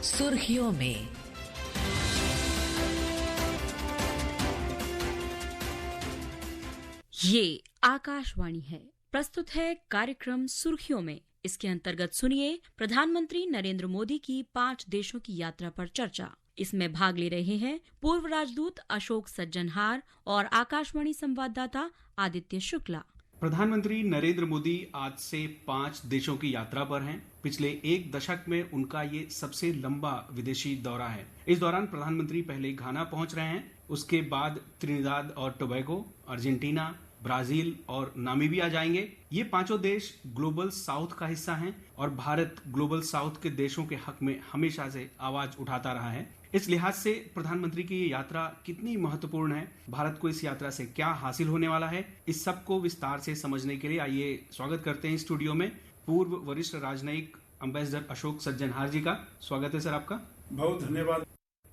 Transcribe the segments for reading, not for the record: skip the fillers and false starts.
सुर्खियों में। ये आकाशवाणी है। प्रस्तुत है कार्यक्रम सुर्खियों में। इसके अंतर्गत सुनिए प्रधानमंत्री नरेंद्र मोदी की 5 देशों की यात्रा पर चर्चा। इसमें भाग ले रहे हैं पूर्व राजदूत अशोक सज्जनहार और आकाशवाणी संवाददाता आदित्य शुक्ला। प्रधानमंत्री नरेंद्र मोदी आज से 5 देशों की यात्रा पर हैं। पिछले एक दशक में उनका ये सबसे लंबा विदेशी दौरा है। इस दौरान प्रधानमंत्री पहले घाना पहुंच रहे हैं, उसके बाद त्रिनिदाद और टोबैगो, अर्जेंटीना, ब्राजील और नामीबिया जाएंगे। ये 5 देश ग्लोबल साउथ का हिस्सा हैं और भारत ग्लोबल साउथ के देशों के हक में हमेशा से आवाज उठाता रहा है। इस लिहाज से प्रधानमंत्री की ये यात्रा कितनी महत्वपूर्ण है, भारत को इस यात्रा से क्या हासिल होने वाला है, इस सब को विस्तार से समझने के लिए आइए स्वागत करते हैं स्टूडियो में पूर्व वरिष्ठ राजनयिक एम्बेसडर अशोक सज्जनहार जी का। स्वागत है सर आपका। बहुत धन्यवाद।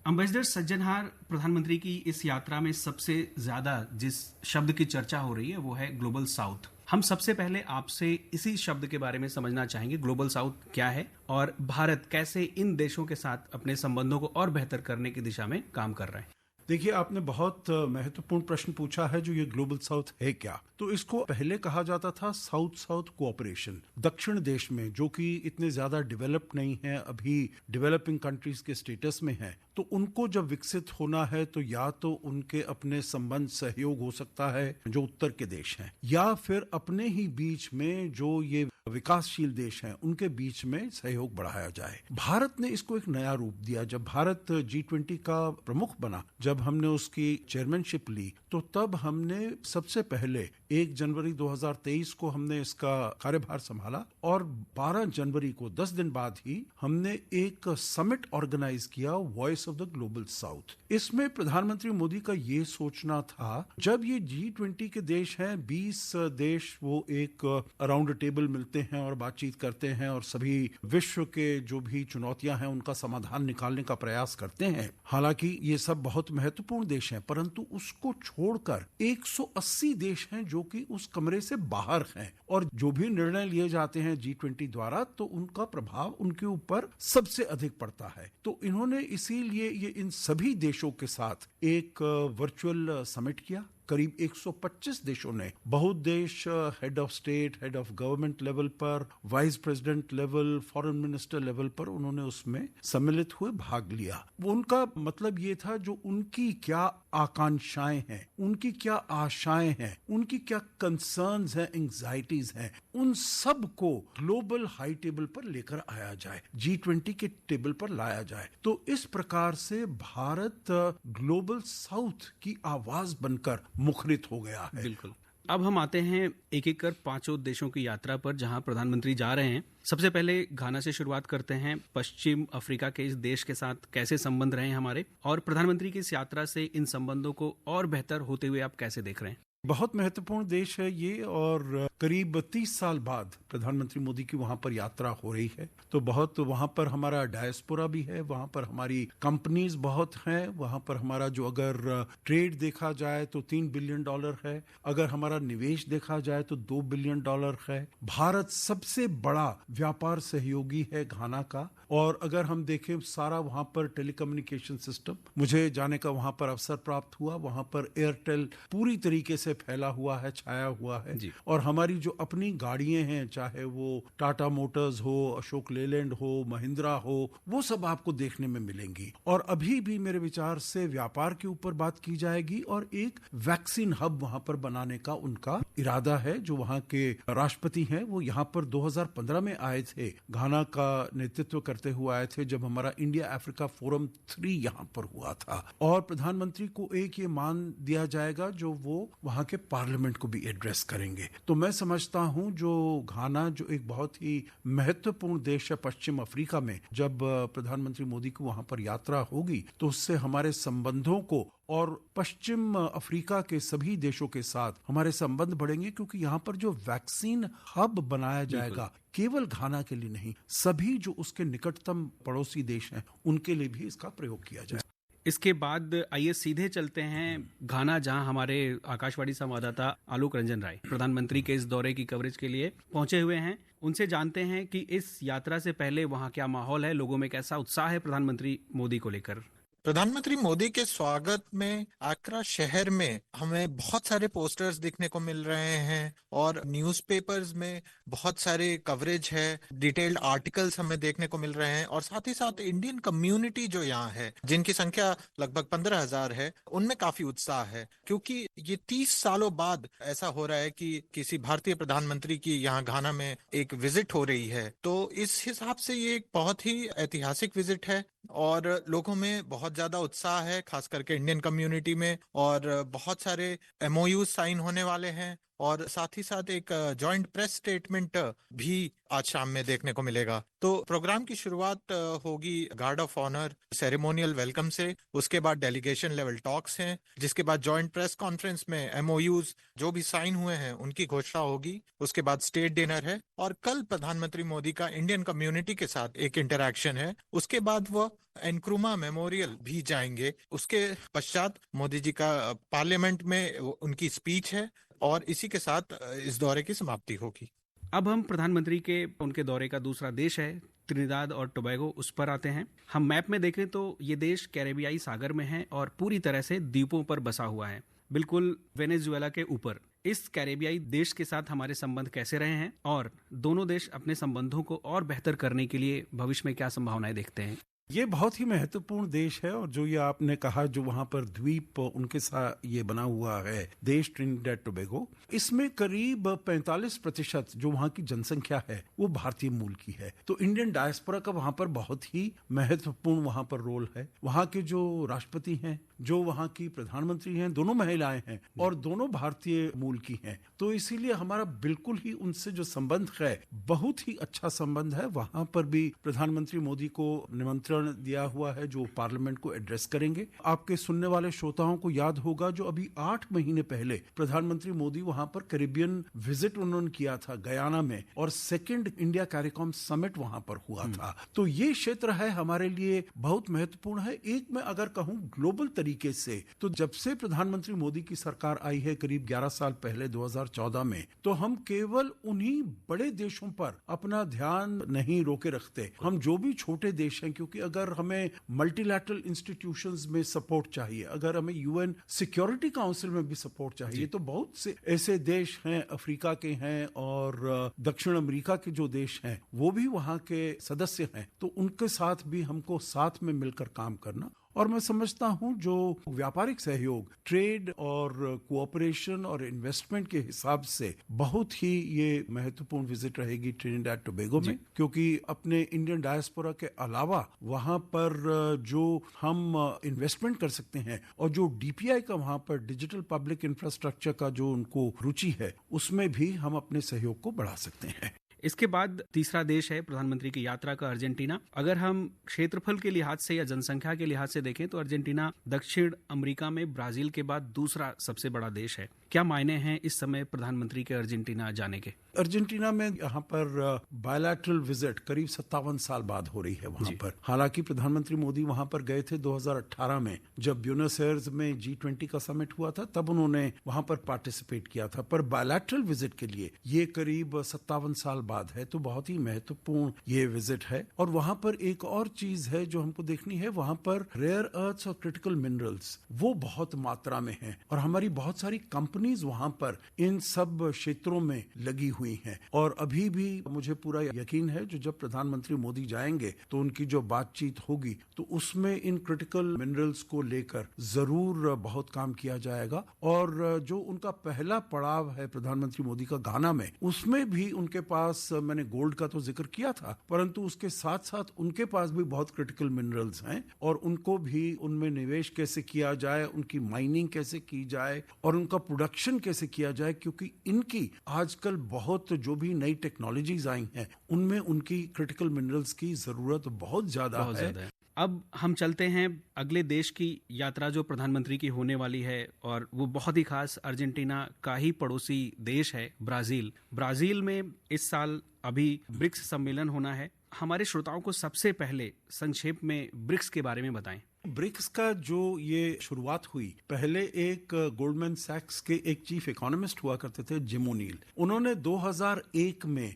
एम्बेसडर सज्जनहार, प्रधानमंत्री की इस यात्रा में सबसे ज्यादा जिस शब्द की चर्चा हो रही है वो है ग्लोबल साउथ। हम सबसे पहले आपसे इसी शब्द के बारे में समझना चाहेंगे। ग्लोबल साउथ क्या है और भारत कैसे इन देशों के साथ अपने संबंधों को और बेहतर करने की दिशा में काम कर रहा है। देखिए, आपने बहुत महत्वपूर्ण प्रश्न पूछा है। जो ये ग्लोबल साउथ है क्या, तो इसको पहले कहा जाता था साउथ साउथ कोऑपरेशन। दक्षिण देश में जो कि इतने ज्यादा डेवलप्ड नहीं है, अभी डेवलपिंग कंट्रीज के स्टेटस में है, तो उनको जब विकसित होना है तो या तो उनके अपने संबंध सहयोग हो सकता है जो उत्तर के देश हैं, या फिर अपने ही बीच में जो ये विकासशील देश हैं उनके बीच में सहयोग बढ़ाया जाए। भारत ने इसको एक नया रूप दिया। जब भारत G20 का प्रमुख बना, जब हमने उसकी चेयरमैनशिप ली, तो तब हमने सबसे पहले 1 जनवरी 2023 को हमने इसका कार्यभार संभाला और 12 जनवरी को 10 दिन बाद ही हमने एक समिट ऑर्गेनाइज किया, voice of the global south. इसमें प्रधानमंत्री मोदी का ये सोचना था, जब ये G20 के देश हैं, 20 देश वो एक अराउंड टेबल मिलते हैं और बातचीत करते हैं और सभी विश्व के जो भी चुनौतियां हैं उनका समाधान निकालने का प्रयास करते हैं। हालांकि ये सब बहुत महत्वपूर्ण देश हैं, परंतु उसको छोड़कर 180 देश हैं जो कि उस कमरे से बाहर हैं और जो भी निर्णय लिए जाते हैं G20 द्वारा, तो उनका प्रभाव उनके ऊपर सबसे अधिक पड़ता है। तो इन्होंने इसीलिए ये इन सभी देशों के साथ एक वर्चुअल समिट किया। करीब 125 देशों ने, बहुत देश head of state, head of government level पर, vice president level, foreign minister level पर उन्होंने उसमें सम्मिलित हुए भाग लिया। वो उनका मतलब ये था, जो उनकी क्या आकांक्षाएं हैं, उनकी क्या आशाएं हैं, उनकी क्या कंसर्न्स हैं, एंग्जाइटीज हैं, उन सब को ग्लोबल हाई टेबल पर लेकर आया जाए, G20 के टेबल पर लाया जाए। तो इस प्रकार से भारत ग्लोबल साउथ की आवाज बनकर मुखरित हो गया है। बिल्कुल। अब हम आते हैं एक एक कर 5 देशों की यात्रा पर जहां प्रधानमंत्री जा रहे हैं। सबसे पहले घाना से शुरुआत करते हैं। पश्चिम अफ्रीका के इस देश के साथ कैसे संबंध रहे हमारे, और प्रधानमंत्री की इस यात्रा से इन संबंधों को और बेहतर होते हुए आप कैसे देख रहे हैं? बहुत महत्वपूर्ण देश है ये, और करीब 30 साल बाद प्रधानमंत्री मोदी की वहां पर यात्रा हो रही है। तो बहुत वहां पर हमारा डायस्पोरा भी है, वहां पर हमारी कंपनीज बहुत हैं, वहां पर हमारा जो अगर ट्रेड देखा जाए तो $3 बिलियन है, अगर हमारा निवेश देखा जाए तो $2 बिलियन है। भारत सबसे बड़ा व्यापार सहयोगी है घाना का। और अगर हम देखें सारा वहां पर टेलीकम्युनिकेशन सिस्टम, मुझे जाने का वहां पर अवसर प्राप्त हुआ, वहां पर एयरटेल पूरी तरीके से फैला हुआ है, छाया हुआ है। और हमारी जो अपनी गाड़ियां हैं, चाहे वो टाटा मोटर्स हो, अशोक लेलैंड हो, महिंद्रा हो, वो सब आपको देखने में मिलेंगी। और अभी भी मेरे विचार से व्यापार के ऊपर बात की जाएगी और एक वैक्सीन हब वहां पर बनाने का उनका इरादा है। जो वहां के राष्ट्रपति हैं वो यहाँ पर 2015 में आए थे, घाना का नेतृत्व करते हुए आए थे, जब हमारा इंडिया अफ्रीका फोरम 3 यहाँ पर हुआ था। और प्रधानमंत्री को एक ये मान दिया जाएगा जो वो वहां के पार्लियामेंट को भी एड्रेस करेंगे। तो मैं समझता हूं जो घाना जो एक बहुत ही महत्वपूर्ण देश है पश्चिम अफ्रीका में, जब प्रधानमंत्री मोदी को वहां पर यात्रा होगी तो उससे हमारे संबंधों को और पश्चिम अफ्रीका के सभी देशों के साथ हमारे संबंध बढ़ेंगे, क्योंकि यहाँ पर जो वैक्सीन हब बनाया जाएगा केवल घाना के लिए नहीं, सभी जो उसके निकटतम पड़ोसी देश हैं उनके लिए भी इसका प्रयोग किया जाए। इसके बाद आइए सीधे चलते हैं घाना, जहां हमारे आकाशवाणी संवाददाता आलोक रंजन राय प्रधानमंत्री के इस दौरे की कवरेज के लिए पहुंचे हुए हैं। उनसे जानते हैं कि इस यात्रा से पहले वहां क्या माहौल है, लोगों में कैसा उत्साह है प्रधानमंत्री मोदी को लेकर। प्रधानमंत्री मोदी के स्वागत में आगरा शहर में हमें बहुत सारे पोस्टर्स देखने को मिल रहे हैं और न्यूज़पेपर्स में बहुत सारे कवरेज है, डिटेल्ड आर्टिकल्स हमें देखने को मिल रहे हैं और साथ ही साथ इंडियन कम्युनिटी जो यहाँ है, जिनकी संख्या लगभग 15,000 है, उनमें काफी उत्साह है क्योंकि ये 30 सालों बाद ऐसा हो रहा है कि किसी भारतीय प्रधानमंत्री की यहाँ घाना में एक विजिट हो रही है। तो इस हिसाब से ये एक बहुत ही ऐतिहासिक विजिट है और लोगों में बहुत ज्यादा उत्साह है, खास करके इंडियन कम्युनिटी में, और बहुत सारे MOU साइन होने वाले हैं और साथ ही साथ एक जॉइंट प्रेस स्टेटमेंट भी आज शाम में देखने को मिलेगा। तो प्रोग्राम की शुरुआत होगी guard of honour ceremonial welcome से, उसके बाद डेलीगेशन लेवल टॉक्स हैं, जिसके बाद जॉइंट प्रेस कॉन्फ्रेंस में MOUs जो भी साइन हुए हैं उनकी घोषणा होगी, उसके बाद स्टेट डिनर है और कल प्रधानमंत्री मोदी का इंडियन कम्युनिटी के साथ एक इंटरैक्शन है। उसके बाद वो एनक्रुमा मेमोरियल भी जाएंगे। उसके पश्चात मोदी जी का पार्लियामेंट में उनकी स्पीच है और इसी के साथ इस दौरे की समाप्ति होगी। अब हम प्रधानमंत्री के उनके दौरे का दूसरा देश है त्रिनिदाद और टोबैगो, उस पर आते हैं। हम मैप में देखें तो ये देश कैरेबियाई सागर में है और पूरी तरह से द्वीपों पर बसा हुआ है, बिल्कुल वेनेजुएला के ऊपर। इस कैरेबियाई देश के साथ हमारे संबंध कैसे रहे हैं और दोनों देश अपने संबंधों को और बेहतर करने के लिए भविष्य में क्या संभावनाएं देखते हैं? ये बहुत ही महत्वपूर्ण देश है और जो ये आपने कहा जो वहां पर द्वीप उनके साथ ये बना हुआ है देश ट्रिनिडाद टोबैगो, इसमें करीब 45% जो वहां की जनसंख्या है वो भारतीय मूल की है। तो इंडियन डायस्पोरा का वहां पर बहुत ही महत्वपूर्ण वहां पर रोल है। वहां के जो राष्ट्रपति हैं, जो वहां की प्रधानमंत्री हैं, दोनों महिलाएं हैं और दोनों भारतीय मूल की हैं। तो इसीलिए हमारा बिल्कुल ही उनसे जो संबंध है बहुत ही अच्छा संबंध है। वहां पर भी प्रधानमंत्री मोदी को निमंत्रण दिया हुआ है जो पार्लियामेंट को एड्रेस करेंगे। आपके सुनने वाले श्रोताओं को याद होगा जो अभी 8 महीने पहले प्रधानमंत्री मोदी वहां पर कैरिबियन विजिट उन्होंने किया था गयाना में और सेकंड इंडिया कैरिकॉम समिट वहां पर हुआ था। तो ये क्षेत्र है हमारे लिए बहुत महत्वपूर्ण है। एक मैं अगर कहूं ग्लोबल तरीके से, तो जब से प्रधानमंत्री मोदी की सरकार आई है करीब 11 साल पहले 2014 में, तो हम केवल उन्हीं बड़े देशों पर अपना ध्यान नहीं रोके रखते। हम जो भी छोटे देश हैं, क्योंकि अगर हमें मल्टीलैटरल इंस्टीट्यूशंस में सपोर्ट चाहिए, अगर हमें UN सिक्योरिटी काउंसिल में भी सपोर्ट चाहिए, तो बहुत से ऐसे देश हैं, अफ्रीका के हैं और दक्षिण अमेरिका के जो देश हैं वो भी वहां के सदस्य हैं। तो उनके साथ भी हमको साथ में मिलकर काम करना, और मैं समझता हूं जो व्यापारिक सहयोग, ट्रेड और कोऑपरेशन और इन्वेस्टमेंट के हिसाब से बहुत ही ये महत्वपूर्ण विजिट रहेगी ट्रिनिडाद टोबैगो में, क्योंकि अपने इंडियन डायस्पोरा के अलावा वहां पर जो हम इन्वेस्टमेंट कर सकते हैं और जो DPI का वहां पर डिजिटल पब्लिक इंफ्रास्ट्रक्चर का जो उनको रुचि है, उसमें भी हम अपने सहयोग को बढ़ा सकते हैं। इसके बाद तीसरा देश है प्रधानमंत्री की यात्रा का अर्जेंटीना। अगर हम क्षेत्रफल के लिहाज से या जनसंख्या के लिहाज से देखें तो अर्जेंटीना दक्षिण अमेरिका में ब्राजील के बाद दूसरा सबसे बड़ा देश है। क्या मायने हैं इस समय प्रधानमंत्री के अर्जेंटीना जाने के? अर्जेंटीना में यहाँ पर बायलैटरल विजिट करीब 57 साल बाद हो रही है वहाँ पर। हालांकि प्रधानमंत्री मोदी वहाँ पर गए थे 2018 में, जब ब्यूनस एयर्स में G20 का समिट हुआ था, तब उन्होंने वहाँ पर पार्टिसिपेट किया था। पर बायलैटरल विजिट के लिए ये करीब 57 साल बाद है, तो बहुत ही महत्वपूर्ण ये विजिट है। और वहाँ पर एक और चीज है जो हमको देखनी है, वहाँ पर रेयर अर्थ्स और क्रिटिकल मिनरल्स वो बहुत मात्रा में है और हमारी बहुत सारी कंपनीज वहाँ पर इन सब क्षेत्रों में लगी हुई हैं। और अभी भी मुझे पूरा यकीन है जो जब प्रधानमंत्री मोदी जाएंगे तो उनकी जो बातचीत होगी तो उसमें इन क्रिटिकल मिनरल्स को लेकर जरूर बहुत काम किया जाएगा। और जो उनका पहला पड़ाव है प्रधानमंत्री मोदी का घाना में, उसमें भी उनके पास, मैंने गोल्ड का तो जिक्र किया था, परंतु उसके साथ साथ उनके पास भी बहुत क्रिटिकल मिनरल्स हैं और उनको भी उनमें निवेश कैसे किया जाए, उनकी माइनिंग कैसे की जाए और उनका प्रोडक्शन कैसे किया जाए, क्योंकि इनकी आजकल बहुत जो भी नई टेक्नोलॉजीज आई हैं उनमें उनकी क्रिटिकल मिनरल्स की जरूरत बहुत ज्यादा है। अब हम चलते हैं अगले देश की यात्रा जो प्रधानमंत्री की होने वाली है और वो बहुत ही खास अर्जेंटीना का ही पड़ोसी देश है ब्राजील। ब्राजील में इस साल अभी ब्रिक्स सम्मेलन होना है। हमारे श्रोताओं को सबसे पहले संक्षेप में ब्रिक्स के बारे में बताएं। ब्रिक्स का जो ये शुरुआत हुई, पहले एक गोल्डमैन सैक्स के एक चीफ इकोनॉमिस्ट हुआ करते थे, जिम ओनील। उन्होंने 2001 में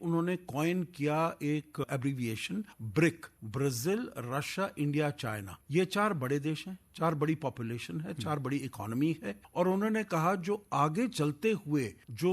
उन्होंने कॉइन किया एक abbreviation brick, Brazil, Russia, India, China. ये 4 बड़े देश हैं, 4 बड़ी पॉपुलेशन है, 4 बड़ी इकोनॉमी है, और उन्होंने कहा जो आगे चलते हुए जो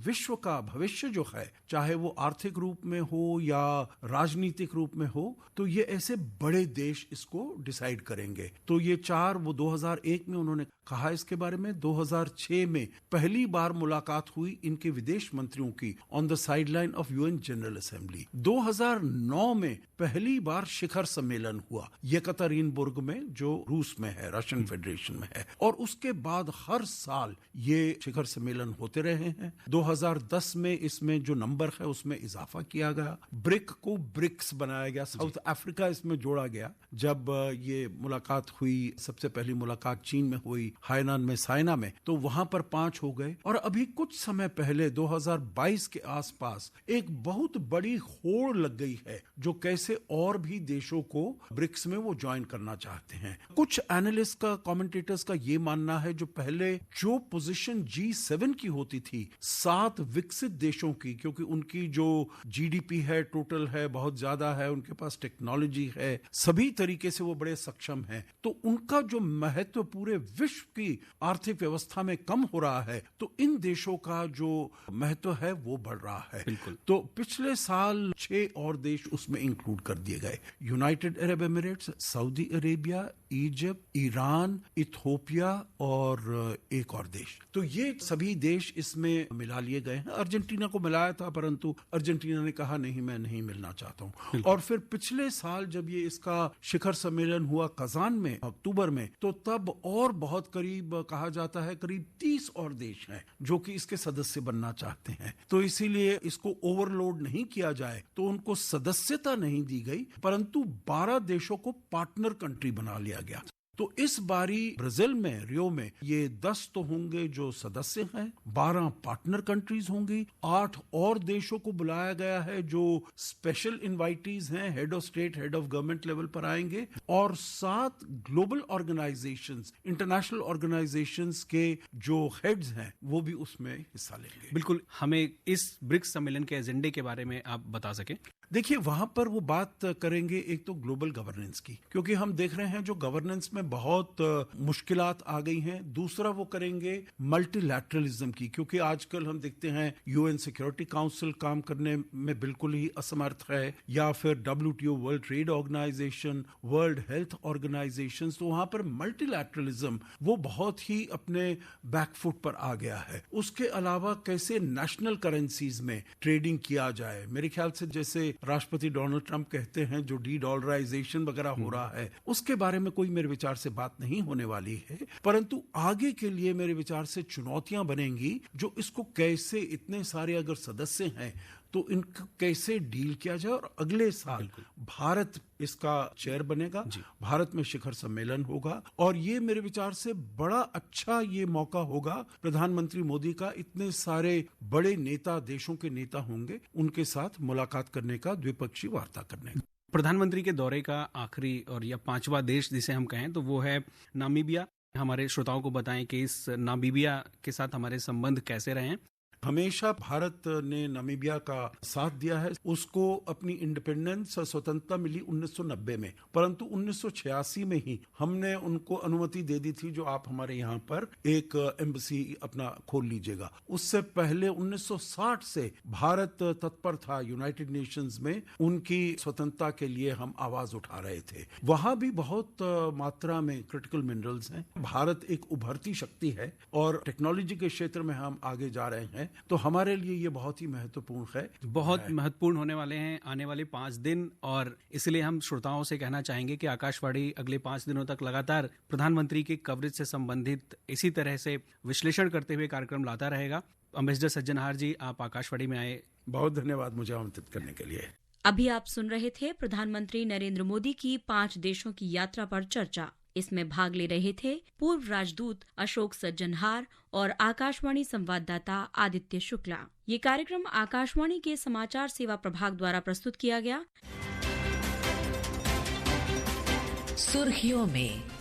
विश्व का भविष्य जो है, चाहे वो आर्थिक रूप में हो या राजनीतिक रूप में हो, तो ये ऐसे बड़े देश इसको डिसाइड करेंगे। तो ये 4 वो 2001 में उन्होंने कहा इसके बारे में। 2006 में पहली बार मुलाकात हुई इनके विदेश मंत्रियों की on the sideline of UN general assembly. 2009 में पहली बार शिखर सम्मेलन हुआ येकतरीनबुर्ग में, जो रूस में है, रशियन फेडरेशन में है, और उसके बाद हर साल ये शिखर सम्मेलन होते रहे हैं। 2010 में इसमें जो नंबर है उसमें इजाफा किया गया, ब्रिक को ब्रिक्स बनाया गया, साउथ अफ्रीका इसमें जोड़ा गया। जब ये मुलाकात हुई, सबसे पहली मुलाकात चीन में हुई, हाइनान में, साइना में, तो वहां पर 5 हो गए। और अभी कुछ समय पहले 2022 के आसपास एक बहुत बड़ी होड़ लग गई है, जो कैसे और भी देशों को ब्रिक्स में वो ज्वाइन करना चाहते हैं। कुछ एनालिस्ट का, कमेंटेटर्स का ये मानना है जो पहले जो पोजीशन G7 की होती थी 7 विकसित देशों की, क्योंकि उनकी जो जीडीपी है, टोटल है, बहुत ज्यादा है, उनके पास टेक्नोलॉजी है, सभी तरीके से वो बड़े सक्षम हैं, तो उनका जो महत्व पूरे विश्व की आर्थिक व्यवस्था में कम हो रहा है, तो इन देशों का जो महत्व है वो बढ़ रहा है। बिल्कुल। तो पिछले साल 6 और देश उसमें इंक्लूड कर दिए गए, United Arab Emirates, Saudi Arabia, Egypt, Iran, Ethiopia और एक और देश। तो ये सभी देश इसमें मिला लिए गए हैं। अर्जेंटीना को मिलाया था, परंतु अर्जेंटीना ने कहा नहीं, मैं नहीं मिलना चाहता हूं। और फिर पिछले साल जब ये इसका शिखर सम्मेलन हुआ कजान में, अक्टूबर में, तो तब और बहुत करीब, कहा जाता है करीब 30 और देश हैं जो कि इसके सदस्य बनना चाहते हैं। तो इसीलिए इसको ओवरलोड नहीं किया जाए, तो उनको सदस्यता नहीं दी गई, परंतु 12 देशों को पार्टनर कंट्री बना लिया गया। तो इस बारी ब्राजील में, रियो में, ये 10 तो होंगे जो सदस्य हैं, 12 पार्टनर कंट्रीज होंगी, 8 और देशों को बुलाया गया है जो स्पेशल इनवाइटीज हैं, head of state, head of government level पर आएंगे, और 7 ग्लोबल ऑर्गेनाइजेशंस, इंटरनेशनल ऑर्गेनाइजेशंस के जो हेड्स हैं वो भी उसमें हिस्सा लेंगे। बिल्कुल, हमें इस ब्रिक्स सम्मेलन के एजेंडे के बारे में आप बता सके। देखिए, वहां पर वो बात करेंगे एक तो ग्लोबल गवर्नेंस की, क्योंकि हम देख रहे हैं जो गवर्नेंस में बहुत मुश्किलात आ गई हैं। दूसरा वो करेंगे मल्टीलैटरलिज्म की, क्योंकि आजकल हम देखते हैं यूएन सिक्योरिटी काउंसिल काम करने में बिल्कुल ही असमर्थ है, या फिर WTO, world trade organisation, world health organisation, तो वहां पर मल्टीलैटरलिज्म वो बहुत ही अपने बैकफुट पर आ गया है। उसके अलावा कैसे नेशनल करेंसीज में ट्रेडिंग किया जाए, मेरे ख्याल से जैसे राष्ट्रपति डोनाल्ड ट्रंप कहते हैं जो डी-डॉलराइजेशन वगैरह हो रहा है, उसके बारे में कोई मेरे विचार से बात नहीं होने वाली है, परंतु आगे के लिए मेरे विचार से चुनौतियां बनेंगी, जो इसको कैसे, इतने सारे अगर सदस्य हैं तो इनको कैसे डील किया जाए। और अगले साल भारत इसका चेयर बनेगा, भारत में शिखर सम्मेलन होगा, और ये मेरे विचार से बड़ा अच्छा ये मौका होगा प्रधानमंत्री मोदी का, इतने सारे बड़े नेता, देशों के नेता होंगे, उनके साथ मुलाकात करने का, द्विपक्षीय वार्ता करने का। प्रधानमंत्री के दौरे का आखिरी और या 5वां देश जिसे हम कहें तो वो है नामीबिया। हमारे श्रोताओं को बताएं कि इस नामीबिया के साथ हमारे संबंध कैसे रहे हैं। हमेशा भारत ने नामीबिया का साथ दिया है। उसको अपनी इंडिपेंडेंस और स्वतंत्रता मिली 1990 में, परंतु 1986 में ही हमने उनको अनुमति दे दी थी जो आप हमारे यहाँ पर एक एम्बेसी अपना खोल लीजिएगा। उससे पहले 1960 से भारत तत्पर था यूनाइटेड नेशंस में, उनकी स्वतंत्रता के लिए हम आवाज उठा रहे थे। वहां भी बहुत मात्रा में क्रिटिकल मिनरल्स हैं। भारत एक उभरती शक्ति है और टेक्नोलॉजी के क्षेत्र में हम आगे जा रहे हैं, तो हमारे लिए ये बहुत ही महत्वपूर्ण है। बहुत महत्वपूर्ण होने वाले हैं आने वाले 5 दिन, और इसलिए हम श्रोताओं से कहना चाहेंगे कि आकाशवाणी अगले 5 दिनों तक लगातार प्रधानमंत्री की कवरेज से संबंधित इसी तरह से विश्लेषण करते हुए कार्यक्रम लाता रहेगा। अम्बेसडर सज्जनहार जी, आप आकाशवाणी में आए, बहुत धन्यवाद मुझे आमंत्रित करने के लिए। अभी आप सुन रहे थे प्रधानमंत्री नरेंद्र मोदी की 5 देशों की यात्रा पर चर्चा। इसमें भाग ले रहे थे पूर्व राजदूत अशोक सज्जनहार और आकाशवाणी संवाददाता आदित्य शुक्ला। ये कार्यक्रम आकाशवाणी के समाचार सेवा प्रभाग द्वारा प्रस्तुत किया गया। सुर्खियों में।